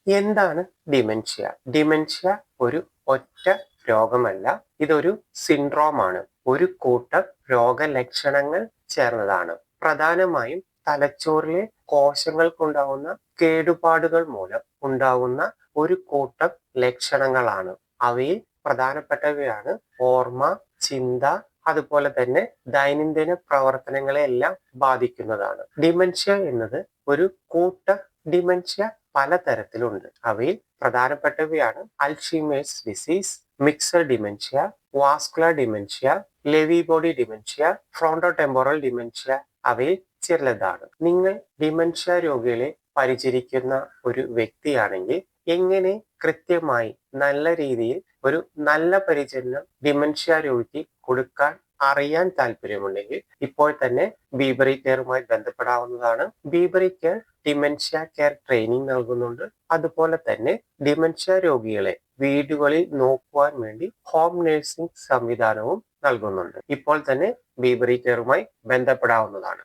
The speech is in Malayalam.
എന്താണ് ഡിമെൻഷ്യ? ഡിമെൻഷ്യ ഒരു ഒറ്റ രോഗമല്ല, ഇതൊരു സിൻഡ്രോമാണ്. ഒരു കൂട്ടം രോഗലക്ഷണങ്ങൾ ചേർന്നതാണ്. പ്രധാനമായും തലച്ചോറിലെ കോശങ്ങൾക്കുണ്ടാവുന്ന കേടുപാടുകൾ മൂലം ഉണ്ടാവുന്ന ഒരു കൂട്ടം ലക്ഷണങ്ങളാണ്. അവയിൽ പ്രധാനപ്പെട്ടവയാണ് ഓർമ്മ, ചിന്ത, അതുപോലെ തന്നെ ദൈനംദിന പ്രവർത്തനങ്ങളെ എല്ലാം ബാധിക്കുന്നതാണ്. ഡിമെൻഷ്യ എന്നത് ഒരു കൂട്ടം ഡിമെൻഷ്യ പലതരത്തിലുണ്ട്. അവയിൽ പ്രധാനപ്പെട്ടവയാണ് Alzheimer's disease, mixed dementia, vascular dementia, Lewy body dementia, frontotemporal dementia. അവയിൽ ചിലതാണ്. നിങ്ങൾ ഡിമെൻഷ്യ രോഗികളെ പരിചരിക്കുന്ന ഒരു വ്യക്തിയാണെങ്കിൽ എങ്ങനെ കൃത്യമായി നല്ല രീതിയിൽ ഒരു നല്ല പരിചരണം ഡിമെൻഷ്യ രോഗിക്ക് കൊടുക്കാൻ അറിയാൻ താല്പര്യമുണ്ടെങ്കിൽ ഇപ്പോൾ തന്നെ ബീബറി കെയറുമായി ബന്ധപ്പെടാവുന്നതാണ്. ബീബറി കെയർ ഡിമെൻഷ്യ കെയർ ട്രെയിനിങ് നൽകുന്നുണ്ട്. അതുപോലെ തന്നെ ഡിമെൻഷ്യ രോഗികളെ വീടുകളിൽ നോക്കുവാൻ വേണ്ടി ഹോം നഴ്സിംഗ് സംവിധാനവും നൽകുന്നുണ്ട്. ഇപ്പോൾ തന്നെ ബീബറി കെയറുമായി ബന്ധപ്പെടാവുന്നതാണ്.